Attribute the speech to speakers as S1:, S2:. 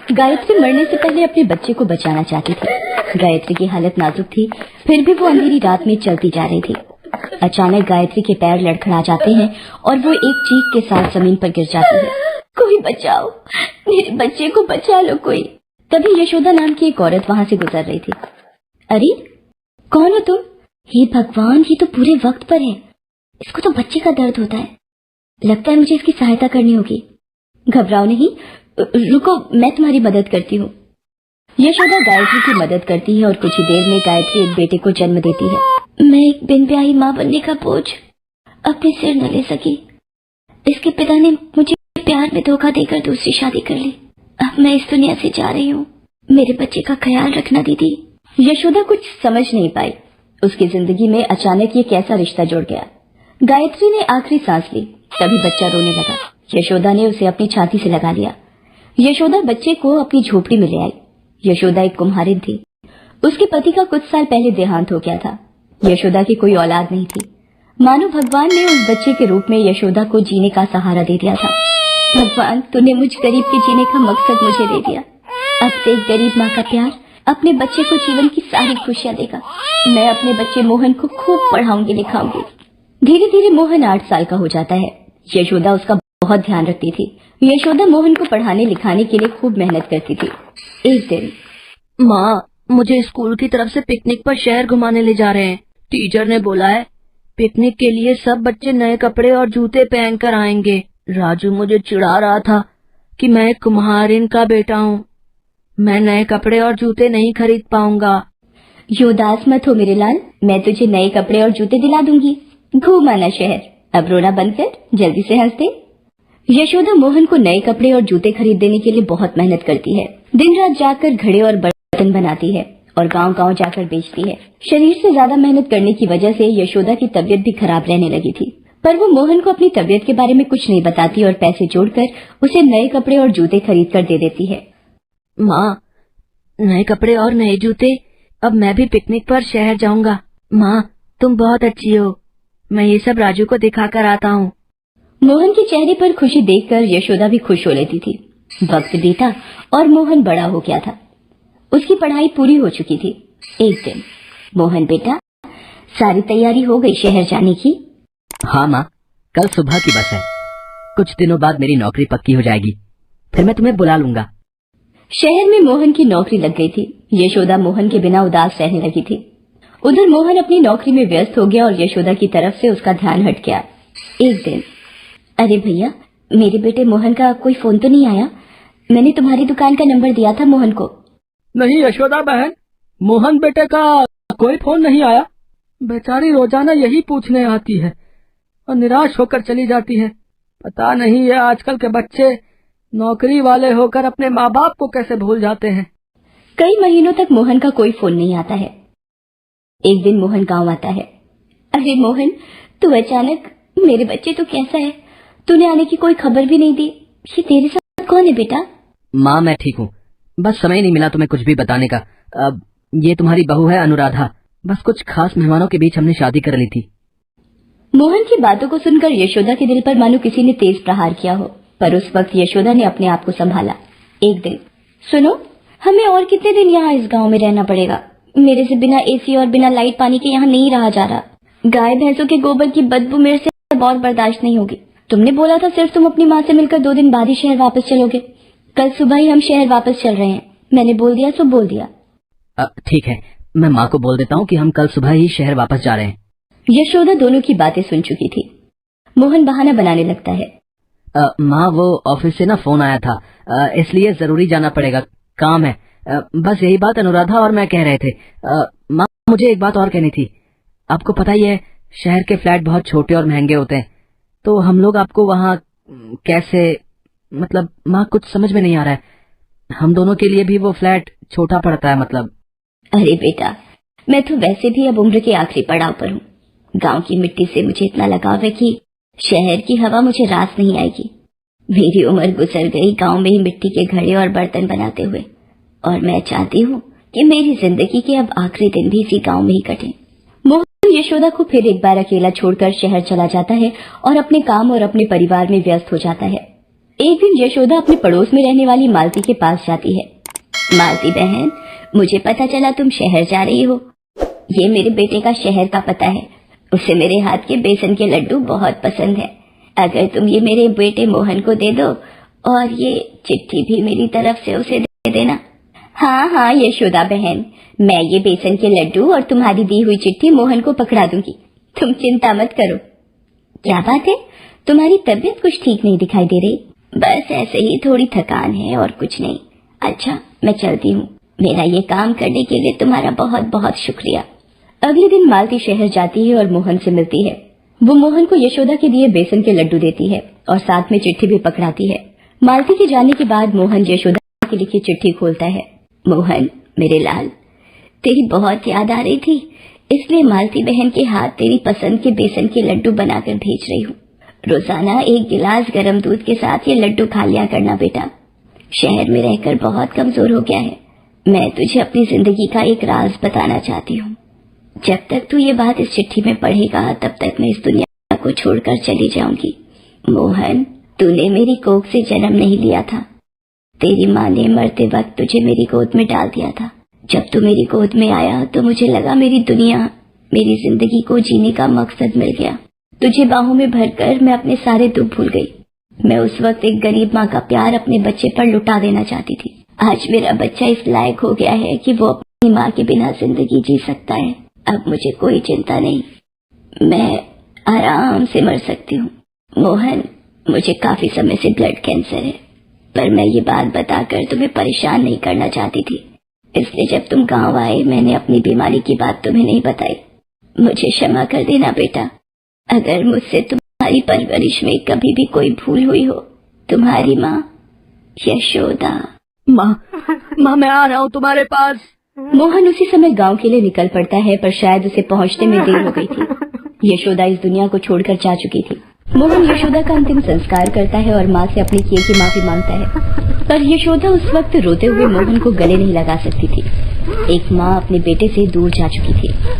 S1: गायत्री मरने से पहले अपने बच्चे को बचाना चाहती थी। गायत्री की हालत नाजुक थी, फिर भी वो अंधेरी रात में चलती जा रही थी। अचानक गायत्री के पैर लड़खड़ा जाते हैं और वो एक चीख के साथ जमीन पर गिर जाती है। कोई बचाओ, मेरे बच्चे को बचा लो कोई। तभी यशोदा नाम की एक औरत वहां से गुजर रही थी। अरे कौन हो तुम? हे भगवान, ये तो पूरे वक्त पर है। इसको तो बच्चे का दर्द होता है। लगता है मुझे इसकी सहायता करनी होगी। घबराओ नहीं, रुको, मैं तुम्हारी मदद करती हूँ। यशोदा गायत्री की मदद करती है और कुछ ही देर में गायत्री एक बेटे को जन्म देती है। मैं एक बिन ब्याही माँ बनने का बोझ अपने सिर न ले सकी। इसके पिता ने मुझे प्यार में धोखा देकर दूसरी शादी कर ली। अब मैं इस दुनिया से जा रही हूँ। मेरे बच्चे का ख्याल रखना दीदी। यशोदा कुछ समझ नहीं पाई। उसकी जिंदगी में अचानक ये कैसा रिश्ता जुड़ गया। गायत्री ने आखिरी सांस ली, तभी बच्चा रोने लगा। यशोदा ने उसे अपनी छाती से लगा लिया। यशोदा बच्चे को अपनी झोपड़ी में ले आई। यशोदा एक कुम्हारिन थी। उसके पति का कुछ साल पहले देहांत हो गया था। यशोदा की कोई औलाद नहीं थी। मानो भगवान ने उस बच्चे के रूप में यशोदा को जीने का सहारा दे दिया था। भगवान, तूने मुझ गरीब के जीने का मकसद मुझे दे दिया। अब से एक गरीब माँ का प्यार अपने बच्चे को जीवन की सारी खुशियाँ देगा। मैं अपने बच्चे मोहन को खूब पढ़ाऊंगी लिखाऊंगी। धीरे धीरे मोहन 8 साल का हो जाता है। यशोदा उसका बहुत ध्यान रखती थी। यशोदा मोहन को पढ़ाने लिखाने के लिए खूब मेहनत करती थी। एक दिन,
S2: माँ, मुझे स्कूल की तरफ से पिकनिक पर शहर घुमाने ले जा रहे हैं। टीचर ने बोला है पिकनिक के लिए सब बच्चे नए कपड़े और जूते पहन कर आएंगे। राजू मुझे चिढ़ा रहा था कि मैं एक कुम्हारिन का बेटा हूँ, मैं नए कपड़े और जूते नहीं खरीद पाऊंगा।
S1: उदास मत हो मेरे लाल, मैं तुझे नए कपड़े और जूते दिला दूंगी। घूम आना शहर। अब रोना बंद कर, जल्दी से हंस दे। यशोदा मोहन को नए कपड़े और जूते खरीद देने के लिए बहुत मेहनत करती है। दिन रात जाकर घड़े और बर्तन बनाती है और गांव-गांव जाकर बेचती है। शरीर से ज्यादा मेहनत करने की वजह से यशोदा की तबीयत भी खराब रहने लगी थी, पर वो मोहन को अपनी तबीयत के बारे में कुछ नहीं बताती और पैसे जोड़कर उसे नए कपड़े और जूते खरीद कर दे देती है।
S2: माँ, नए कपड़े और नए जूते, अब मैं भी पिकनिक पर शहर जाऊंगा। माँ, तुम बहुत अच्छी हो। मैं ये सब राजू को दिखा कर आता हूँ।
S1: मोहन के चेहरे पर खुशी देखकर यशोदा भी खुश हो लेती थी। वक्त बीता और मोहन बड़ा हो गया था। उसकी पढ़ाई पूरी हो चुकी थी। एक दिन, मोहन बेटा, सारी तैयारी हो गई शहर जाने की?
S3: हाँ माँ, कल सुबह की बस है। कुछ दिनों बाद मेरी नौकरी पक्की हो जाएगी, फिर मैं तुम्हें बुला लूंगा।
S1: शहर में मोहन की नौकरी लग गई थी। यशोदा मोहन के बिना उदास रहने लगी थी। उधर मोहन अपनी नौकरी में व्यस्त हो गया और यशोदा की तरफ से उसका ध्यान हट गया। एक दिन, अरे भैया, मेरे बेटे मोहन का कोई फोन तो नहीं आया? मैंने तुम्हारी दुकान का नंबर दिया था मोहन को।
S4: नहीं यशोदा बहन, मोहन बेटे का कोई फोन नहीं आया। बेचारी रोजाना यही पूछने आती है और निराश होकर चली जाती है। पता नहीं ये आजकल के बच्चे नौकरी वाले होकर अपने माँ बाप को कैसे भूल जाते हैं।
S1: कई महीनों तक मोहन का कोई फोन नहीं आता है। एक दिन मोहन गांव आता है। अरे मोहन, तू अचानक, मेरे बच्चे तो कैसा है? तूने आने की कोई खबर भी नहीं दी। ये तेरे साथ कौन है बेटा?
S3: माँ, मैं ठीक हूँ, बस समय नहीं मिला तुम्हें कुछ भी बताने का। अब ये तुम्हारी बहू है अनुराधा। बस कुछ खास मेहमानों के बीच हमने शादी कर ली थी।
S1: मोहन की बातों को सुनकर यशोदा के दिल पर मानो किसी ने तेज प्रहार किया हो, पर उस वक्त यशोदा ने अपने आप को संभाला। एक दिन, सुनो, हमें और कितने दिन यहाँ इस गांव में रहना पड़ेगा? मेरे से बिना एसी और बिना लाइट पानी के यहाँ नहीं रहा जा रहा। गाय भैंसों के गोबर की बदबू मेरे से और बर्दाश्त नहीं होगी। तुमने बोला था सिर्फ तुम अपनी माँ से मिलकर 2 दिन बाद ही शहर वापस चलोगे। कल सुबह ही हम शहर वापस चल रहे हैं। मैंने बोल दिया सो बोल दिया।
S3: ठीक है, मैं माँ को बोल देता हूँ कि हम कल सुबह ही शहर वापस जा रहे हैं।
S1: यशोदा दोनों की बातें सुन चुकी थी। मोहन बहाना बनाने लगता है।
S3: माँ, वो ऑफिस से ना फोन आया था, इसलिए जरूरी जाना पड़ेगा, काम है। बस यही बात अनुराधा और मैं कह रहे थे। माँ, मुझे एक बात और कहनी थी। आपको पता ही है शहर के फ्लैट बहुत छोटे और महंगे होते हैं, तो हम लोग आपको वहाँ कैसे, मतलब माँ कुछ समझ में नहीं आ रहा है। हम दोनों के लिए भी वो फ्लैट छोटा पड़ता है। मतलब
S1: अरे बेटा, मैं तो वैसे भी अब उम्र के आखिरी पड़ाव पर हूँ। गांव की मिट्टी से मुझे इतना लगाव है कि शहर की हवा मुझे रास नहीं आएगी। मेरी उम्र गुजर गई गांव में ही मिट्टी के घड़े और बर्तन बनाते हुए, और मैं चाहती हूँ कि मेरी जिंदगी के अब आखिरी दिन भी इसी गांव में ही कटें। मोहन यशोदा को फिर एक बार अकेला छोड़कर शहर चला जाता है और अपने काम और अपने परिवार में व्यस्त हो जाता है। एक दिन यशोदा अपने पड़ोस में रहने वाली मालती के पास जाती है। मालती बहन, मुझे पता चला तुम शहर जा रही हो। ये मेरे बेटे का शहर का पता है। उसे मेरे हाथ के बेसन के लड्डू बहुत पसंद है। अगर तुम ये मेरे बेटे मोहन को दे दो और ये चिट्ठी भी मेरी तरफ से उसे दे देना। हाँ हाँ यशोदा बहन, मैं ये बेसन के लड्डू और तुम्हारी दी हुई चिट्ठी मोहन को पकड़ा दूंगी, तुम चिंता मत करो। क्या बात है, तुम्हारी तबीयत कुछ ठीक नहीं दिखाई दे रही? बस ऐसे ही थोड़ी थकान है और कुछ नहीं। अच्छा, मैं चलती हूँ। मेरा ये काम करने के लिए तुम्हारा बहुत बहुत शुक्रिया। अगले दिन मालती शहर जाती है और मोहन से मिलती है। वो मोहन को यशोदा के दिए बेसन के लड्डू देती है और साथ में चिट्ठी भी पकड़ाती है। मालती के जाने के बाद मोहन यशोदा की लिखी चिट्ठी खोलता है। मोहन मेरे लाल, तेरी बहुत याद आ रही थी, इसलिए मालती बहन के हाथ तेरी पसंद के बेसन के लड्डू बनाकर भेज रही हूँ। रोजाना 1 गिलास गर्म दूध के साथ ये लड्डू खा लिया करना बेटा। शहर में रहकर बहुत कमजोर हो गया है। मैं तुझे अपनी जिंदगी का एक राज बताना चाहती हूँ। जब तक तू ये बात इस चिट्ठी में पढ़ेगा तब तक मैं इस दुनिया को छोड़कर चली जाऊंगी। मोहन, तूने मेरी कोख से जन्म नहीं लिया था। तेरी माँ ने मरते वक्त तुझे मेरी गोद में डाल दिया था। जब तू मेरी गोद में आया तो मुझे लगा मेरी दुनिया, मेरी जिंदगी को जीने का मकसद मिल गया। तुझे बाहों में भरकर मैं अपने सारे दुख भूल गई। मैं उस वक्त एक गरीब माँ का प्यार अपने बच्चे पर लुटा देना चाहती थी। आज मेरा बच्चा इस लायक हो गया है कि वो अपनी माँ के बिना जिंदगी जी सकता है। अब मुझे कोई चिंता नहीं, मैं आराम से मर सकती हूँ। मोहन, मुझे काफी समय से ब्लड कैंसर है, पर मैं ये बात बताकर तुम्हें परेशान नहीं करना चाहती थी। इसलिए जब तुम गांव आए मैंने अपनी बीमारी की बात तुम्हें नहीं बताई। मुझे क्षमा कर देना बेटा, अगर मुझसे तुम्हारी परवरिश में कभी भी कोई भूल हुई हो। तुम्हारी माँ यशोदा।
S2: माँ मैं आ रहा हूँ तुम्हारे पास।
S1: मोहन उसी समय गांव के लिए निकल पड़ता है, पर शायद उसे पहुंचने में देर हो गई थी। यशोदा इस दुनिया को छोड़कर जा चुकी थी। मोहन यशोदा का अंतिम संस्कार करता है और माँ से अपने किए की माफी मांगता है, पर यशोदा उस वक्त रोते हुए मोहन को गले नहीं लगा सकती थी। एक माँ अपने बेटे से दूर जा चुकी थी।